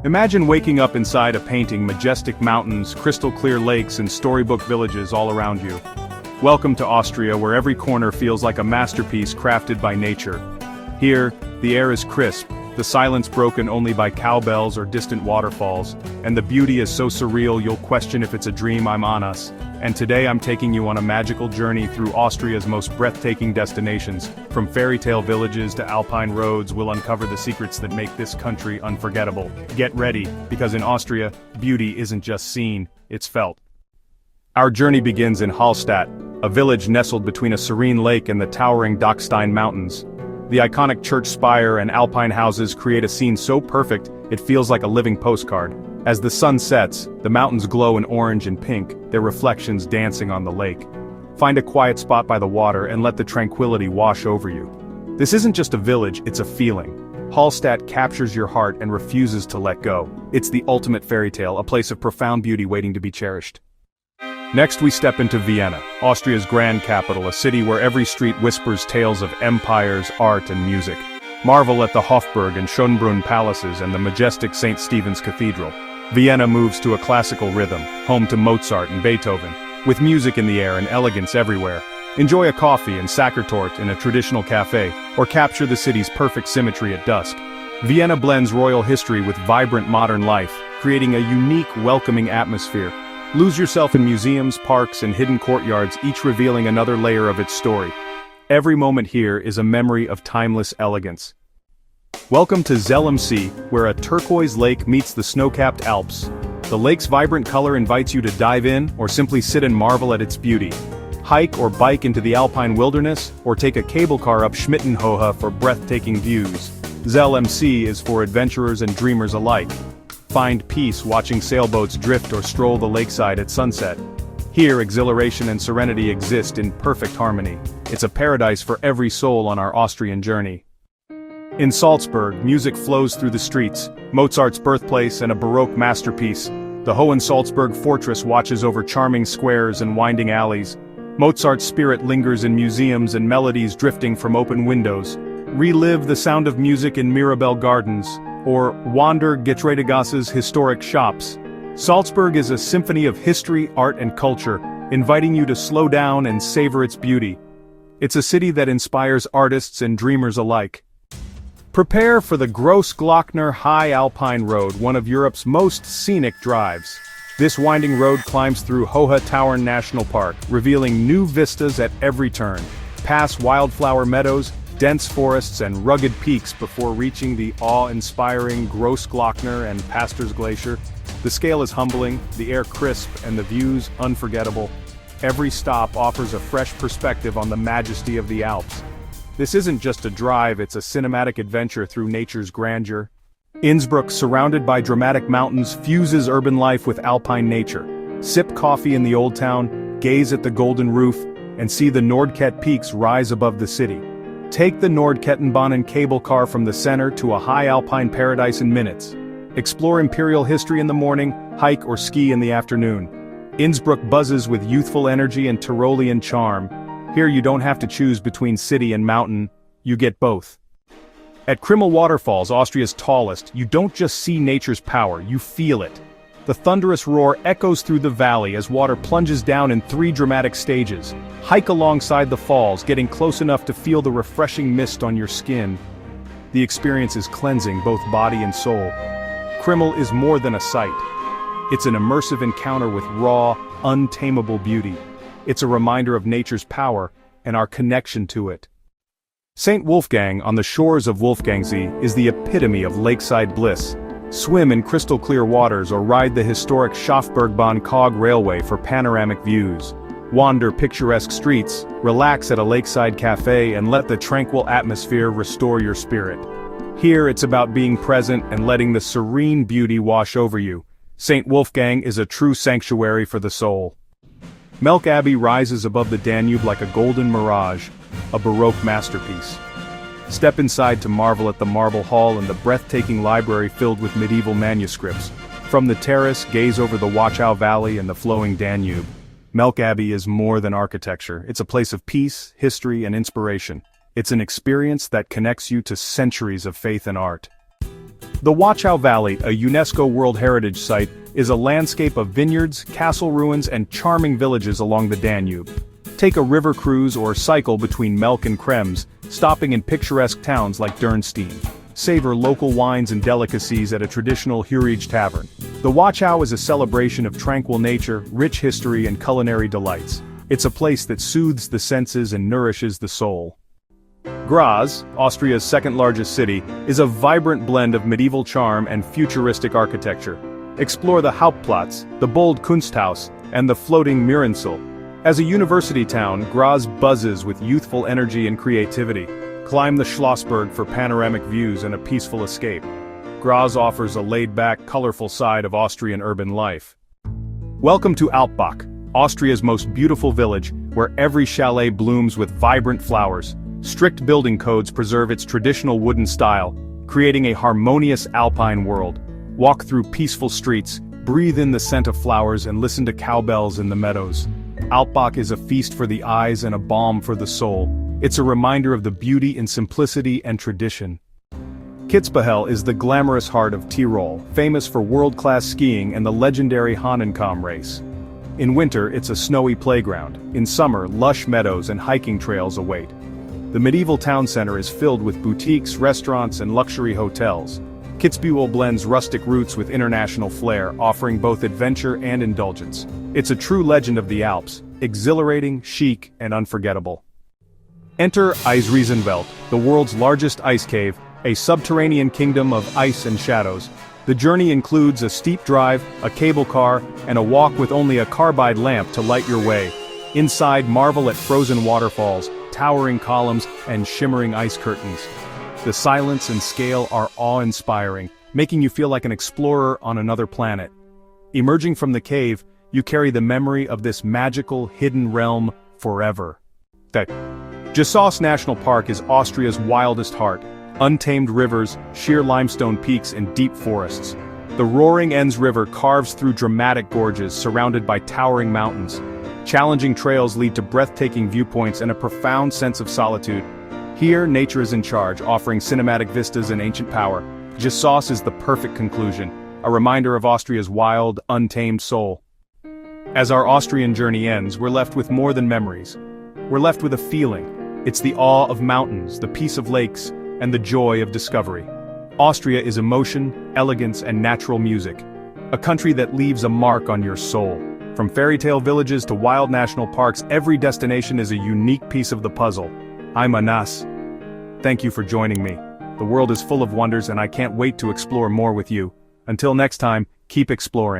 Imagine waking up inside a painting, majestic mountains, crystal clear lakes, and storybook villages all around you. Welcome to Austria, where every corner feels like a masterpiece crafted by nature. Here, the air is crisp, the silence broken only by cowbells or distant waterfalls, and the beauty is so surreal you'll question if it's a dream I'm on us. And today I'm taking you on a magical journey through Austria's most breathtaking destinations. From fairytale villages to alpine roads, we'll uncover the secrets that make this country unforgettable. Get ready, because in Austria, beauty isn't just seen, it's felt. Our journey begins in Hallstatt, a village nestled between a serene lake and the towering Dachstein Mountains. The iconic church spire and alpine houses create a scene so perfect, it feels like a living postcard. As the sun sets, the mountains glow in orange and pink, their reflections dancing on the lake. Find a quiet spot by the water and let the tranquility wash over you. This isn't just a village, it's a feeling. Hallstatt captures your heart and refuses to let go. It's the ultimate fairy tale, a place of profound beauty waiting to be cherished. Next we step into Vienna, Austria's grand capital, a city where every street whispers tales of empires, art and music. Marvel at the Hofburg and Schönbrunn palaces and the majestic St. Stephen's Cathedral. Vienna moves to a classical rhythm, home to Mozart and Beethoven, with music in the air and elegance everywhere. Enjoy a coffee and Sachertorte in a traditional cafe, or capture the city's perfect symmetry at dusk. Vienna blends royal history with vibrant modern life, creating a unique, welcoming atmosphere. Lose yourself in museums, parks, and hidden courtyards, each revealing another layer of its story. Every moment here is a memory of timeless elegance. Welcome to Zell am See, where a turquoise lake meets the snow-capped Alps. The lake's vibrant color invites you to dive in, or simply sit and marvel at its beauty. Hike or bike into the Alpine wilderness, or take a cable car up Schmittenhohe for breathtaking views. Zell am See is for adventurers and dreamers alike. Find peace watching sailboats drift or stroll the lakeside at sunset. Here, exhilaration and serenity exist in perfect harmony. It's a paradise for every soul on our Austrian journey. In Salzburg, music flows through the streets, Mozart's birthplace and a Baroque masterpiece. The Hohensalzburg fortress watches over charming squares and winding alleys. Mozart's spirit lingers in museums and melodies drifting from open windows. Relive the sound of music in Mirabell Gardens, or wander Getreidegasse's historic shops. Salzburg is a symphony of history, art and culture, inviting you to slow down and savor its beauty. It's a city that inspires artists and dreamers alike. Prepare for the Grossglockner High Alpine Road, one of Europe's most scenic drives. This winding road climbs through Hohe Tauern National Park, revealing new vistas at every turn. Pass wildflower meadows, dense forests and rugged peaks before reaching the awe-inspiring Grossglockner and Pastors Glacier. The scale is humbling, the air crisp, and the views unforgettable. Every stop offers a fresh perspective on the majesty of the Alps. This isn't just a drive, it's a cinematic adventure through nature's grandeur. Innsbruck, surrounded by dramatic mountains, fuses urban life with alpine nature. Sip coffee in the old town, gaze at the golden roof, and see the Nordkette peaks rise above the city. Take the Nordkettenbahn cable car from the center to a high alpine paradise in minutes. Explore imperial history in the morning, hike or ski in the afternoon. Innsbruck buzzes with youthful energy and Tyrolean charm. Here you don't have to choose between city and mountain, you get both. At Krimml Waterfalls, Austria's tallest, you don't just see nature's power, you feel it. The thunderous roar echoes through the valley as water plunges down in 3 dramatic stages. Hike alongside the falls, getting close enough to feel the refreshing mist on your skin. The experience is cleansing, both body and soul. Krimml is more than a sight. It's an immersive encounter with raw, untamable beauty. It's a reminder of nature's power and our connection to it. St. Wolfgang, on the shores of Wolfgangsee, is the epitome of lakeside bliss. Swim in crystal-clear waters or ride the historic Schafbergbahn Cog Railway for panoramic views. Wander picturesque streets, relax at a lakeside cafe and let the tranquil atmosphere restore your spirit. Here it's about being present and letting the serene beauty wash over you. St. Wolfgang is a true sanctuary for the soul. Melk Abbey rises above the Danube like a golden mirage, a Baroque masterpiece. Step inside to marvel at the marble hall and the breathtaking library filled with medieval manuscripts. From the terrace, gaze over the Wachau Valley and the flowing Danube. Melk Abbey is more than architecture, it's a place of peace, history, and inspiration. It's an experience that connects you to centuries of faith and art. The Wachau Valley, a UNESCO World Heritage Site, is a landscape of vineyards, castle ruins and charming villages along the Danube. Take a river cruise or cycle between Melk and Krems, stopping in picturesque towns like Dürnstein. Savor local wines and delicacies at a traditional Hurij tavern. The Wachau is a celebration of tranquil nature, rich history and culinary delights. It's a place that soothes the senses and nourishes the soul. Graz, Austria's second-largest city, is a vibrant blend of medieval charm and futuristic architecture. Explore the Hauptplatz, the bold Kunsthaus, and the floating Murinsel. As a university town, Graz buzzes with youthful energy and creativity. Climb the Schlossberg for panoramic views and a peaceful escape. Graz offers a laid-back, colorful side of Austrian urban life. Welcome to Alpbach, Austria's most beautiful village, where every chalet blooms with vibrant flowers. Strict building codes preserve its traditional wooden style, creating a harmonious alpine world. Walk through peaceful streets, breathe in the scent of flowers and listen to cowbells in the meadows. Alpbach is a feast for the eyes and a balm for the soul. It's a reminder of the beauty in simplicity and tradition. Kitzbühel is the glamorous heart of Tyrol, famous for world-class skiing and the legendary Hahnenkamm race. In winter, it's a snowy playground. In summer, lush meadows and hiking trails await. The medieval town center is filled with boutiques, restaurants, and luxury hotels. Kitzbühel blends rustic roots with international flair, offering both adventure and indulgence. It's a true legend of the Alps, exhilarating, chic, and unforgettable. Enter Eisriesenwelt, the world's largest ice cave, a subterranean kingdom of ice and shadows. The journey includes a steep drive, a cable car, and a walk with only a carbide lamp to light your way. Inside, marvel at frozen waterfalls, towering columns, and shimmering ice curtains. The silence and scale are awe-inspiring, making you feel like an explorer on another planet. Emerging from the cave, you carry the memory of this magical, hidden realm forever. Jessos National Park is Austria's wildest heart. Untamed rivers, sheer limestone peaks and deep forests. The roaring Enns River carves through dramatic gorges surrounded by towering mountains. Challenging trails lead to breathtaking viewpoints and a profound sense of solitude. Here, nature is in charge, offering cinematic vistas and ancient power. Jessos is the perfect conclusion, a reminder of Austria's wild, untamed soul. As our Austrian journey ends, we're left with more than memories. We're left with a feeling. It's the awe of mountains, the peace of lakes, and the joy of discovery. Austria is emotion, elegance, and natural music. A country that leaves a mark on your soul. From fairytale villages to wild national parks, every destination is a unique piece of the puzzle. I'm Anas. Thank you for joining me. The world is full of wonders and I can't wait to explore more with you. Until next time, keep exploring.